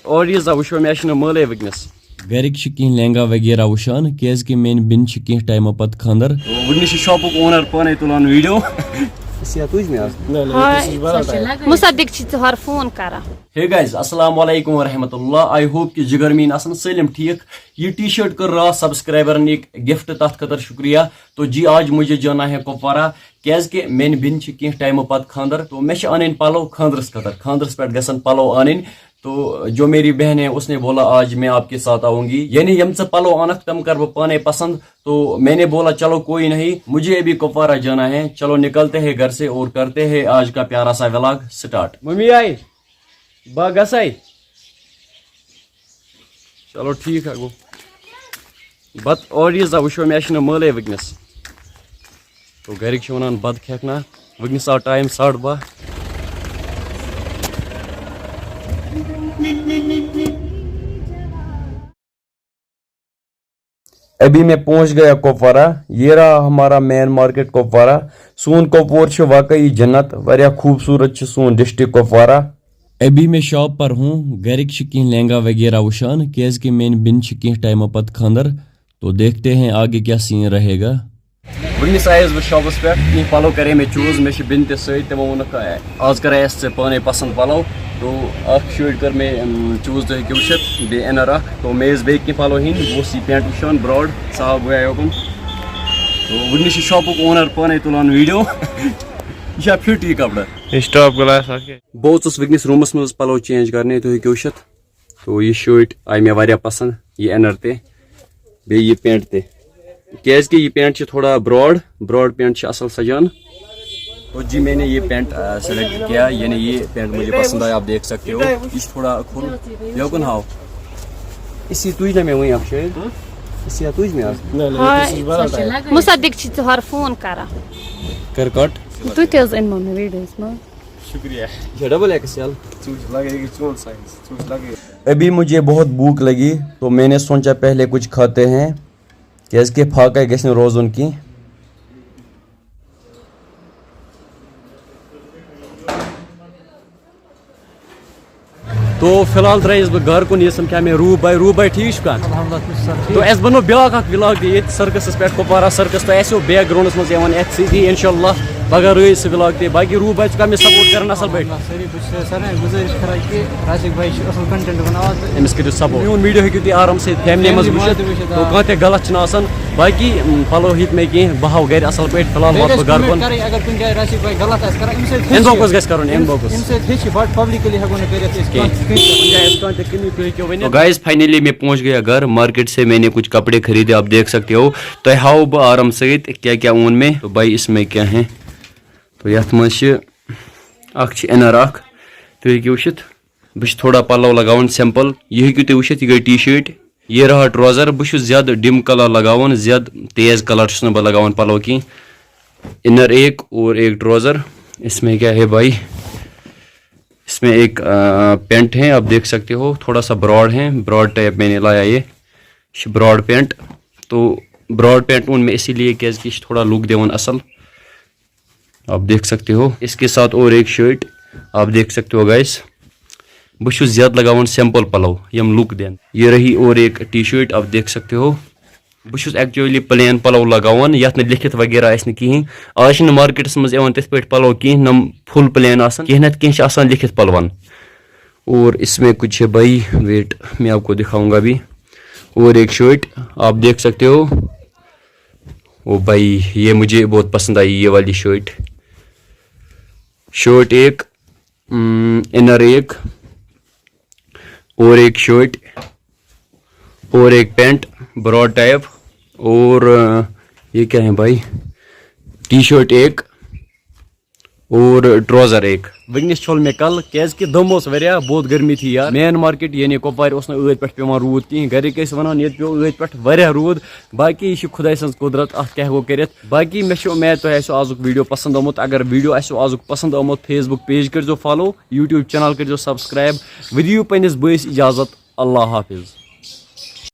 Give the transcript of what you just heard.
audience wishwa me ashna male witness گرک lehenga وغیرہ وشان کیازکہ میان بین کی ٹائمو پتہ خاندر ونس شاپک اونر پانے تلان ویڈیو مصدق ژھار فون کران. ہے گائز السلام علیکم ورحمۃ اللہ. آئی ہوپ کہ جگر مین آسن سلم ٹھیک. یہ ٹی شرٹ کر رہا سبسکرائبر نے ایک گفٹ تات خطر شکریہ. تو جی آج مجھے جانا ہے کپوارہ کیازکہ میان بین کی ٹائمو پتہ خاندر تو مے ان پلو خاندرس خطر خاندرس پہ گھن پلو ان. تو جو میری بہن ہے اس نے بولا آج میں آپ کے ساتھ آؤں گی یعنی یم پلو انک تم کر وہ پانے پسند. تو میں نے بولا چلو کوئی نہیں مجھے ابھی کپوارہ جانا ہے چلو نکلتے ہیں گھر سے اور کرتے ہیں آج کا پیارا سا ولاگ سٹارٹ. ممی آئی با گس آئی چلو ٹھیک ہے گو بت آڈیز وشو مے مالے ونکس. تو گرک ونان بت کھیکنا ونکس آو ٹائم 12:30. ابھی میں پہنچ گیا کپوارہ. یہ رہا ہمارا مین مارکیٹ کپوارہ. سون کپور واقعی جنت واریاہ خوبصورت سون ڈسٹرکٹ کپوارہ. ابھی میں شاپ پر ہوں. گرک لہنگا وغیرہ وشان کیازکہ میان بین ٹائمو پتہ خاندر. تو دیکھتے ہیں آگے کیا سین رہے گا. ونس آیس بہ شاپس پہ کھین پلو کرے میں چوز مے بن تہ ست تمو وونک آج کرے اس پانے پسند پلو. تو اخ شرٹ کر میں چوز تہ ہیکو وچھت بی انر اخ. تو مے بیٚیہِ کینٛہہ پلو ہین بہٕ یہ پینٹ وچھان براڈ صاحب گویا یوکن. تو ونس شاپک اونر پانے تلان ویڈیو یہ فٹ یہ کپڑا بہت ونکس رومس مز پلو چینج کرنے تھی ہیکو وچھت. تو یہ شرٹ آئی مے واریاہ پسند یہ انر تہ بیٚیہِ یہ پینٹ تہ کیازکہ یہ پینٹ تھوڑا براڈ پینٹ اصل سجان. تو جی میں نے یہ پینٹ سلیکٹ کیا یعنی یہ پینٹ مجھے پسند آیا. آپ دیکھ سکتے ہو یہ تھوڑا کھل یوکن ہاؤ اسی تج نا میں وہیں آپ شاید اسی تج میں مصدق ژھار فون کران کر کٹ تھی تہ انمو مے ویڈیوز میں. شکریہ. یہ ڈبل ایکسل. ابھی مجھے بہت بھوک لگی تو میں نے سوچا پہلے کچھ کھاتے ہیں کیازکہ پھاکہ گھن روزن کی. تو فی الحال ترائیس بہ گھر کن یہ سمکھا میں روح بائی ٹھیک کھا. تو اس بنو بیاکھ اکھ ولاگ تہ یہ سرکسس پہ کپوارہ سرکس تو آسو بیک گراؤنڈس مز یوان اتھ سۭتی انشاء اللہ پگہ رٲے سہ ولاگ تہ. باقی روح بائی ژٕ مےٚ سپورٹ کران اصل پٲٹھۍ أمِس کٔرِو سپورٹ. میون ویڈیو ہیٚکِو تُہۍ آرام سۭتۍ فیملی منٛز وٕچھِتھ. تو کانٛہہ تہِ غلط چھُنہٕ آسان. باقی پلو ہیٚتۍ مےٚ کینٛہہ بہٕ ہاو گرِ اصل پٲٹھۍ. فی الحال واتہٕ بہٕ گرٕ کُن. اَمہِ دۄہ کُس گژھِ کَرُن اَمہِ دۄہ تو گائز فائنلی میں پہنچ گیا گھر. مارکیٹ سے میں نے کچھ کپڑے خریدے آپ دیکھ سکتے ہو. تو ہاؤ بہ آرام سۭتۍ کیا کیا اون میں. تو بھائی اس میں کیا ہے تو یتھ منٛز چھِ اکھ چھِ انر اکھ تُہۍ ہیٚکِو وٕچھِتھ. بہٕ چھُس تھوڑا پلو لگاوان سمپل. یہ ہیٚکِو تُہۍ وٕچھِتھ یہ گٔے ٹی شرٹ. یہ رہا ٹروزر. بہٕ چھُس زیادٕ ڈِم کلر لگاوان زیادٕ تیز کلر چھُس نہٕ بہٕ لگاوان پلو کینٛہہ. انر ایک اور ایک ٹروزر. اس میں کیا ہے بھائی اس میں ایک پینٹ ہے آپ دیکھ سکتے ہو تھوڑا سا براڈ ہے. براڈ ٹائپ میں نے لایا یہ براڈ پینٹ. تو براڈ پینٹ اون میں اسی لیے کیازکہ یہ تھوڑا لک دِوان اصل آپ دیکھ سکتے ہو. اس کے ساتھ اور ایک شرٹ آپ دیکھ سکتے ہو گائز. بہٕ چھُس زیادٕ لگاوان سمپل پلو یم لک دین. یہ رہی اور ایک ٹی شرٹ آپ دیکھ سکتے ہو. بہٕ چھُس ایکچولی پلین پلو لگاوان یتھ نہٕ لکھِتھ وغیرہ آسہِ نہٕ کِہیٖنۍ. آز چھِنہٕ مارکیٹس منٛز یِوان تِتھ پٲٹھۍ پلو کِہیٖنۍ نم فل پلین آسان کینٛہہ نتہٕ کینٛہہ چھِ آسان لکھِتھ پلون. اور اس میں کچھ ہے بھائی ویٹ میں آپ کو دکھاؤں گا ابھی. اور ایک شرٹ آپ دیکھ سکتے ہو. او بھائی یہ مجھے بہت پسند آئی یہ والی شرٹ ایک انر ایک اور ایک شرٹ اور ایک پینٹ براڈ ٹائپ. اور یہ کیا ہے بھائی ٹی شرٹ ایک اور ٹروزر ایک. ونکس چھول مے کل کیازکہ دم واریاہ بہت گرمی تھی یار. مین مارکیٹ یعنی کپوارِ اوس نہٕ عٲدۍ پٮ۪ٹھ پیوان روٗد کِہیٖنۍ. گرِکۍ ٲسۍ وَنان ییٚتہِ پیوٚو عٲدۍ پٮ۪ٹھ واریاہ روٗد. باقی یہِ چھِ خۄداے سٕنٛز قُدرت اَتھ کیٛاہ ہٮ۪کو کٔرِتھ. باقی مےٚ چھُ اُمید تۄہہِ آسیو آزُک ویٖڈیو پسنٛد آمُت. اگر ویٖڈیو آسیو آزُک پسنٛد آمُت فیس بُک پیج کٔرۍزیو فالو یوٗٹیوٗب چینل کٔرۍزیو سبسکرایب. ودِ یِیِو پنٛنِس بٲیِس اِجازت. اللہ حافظ.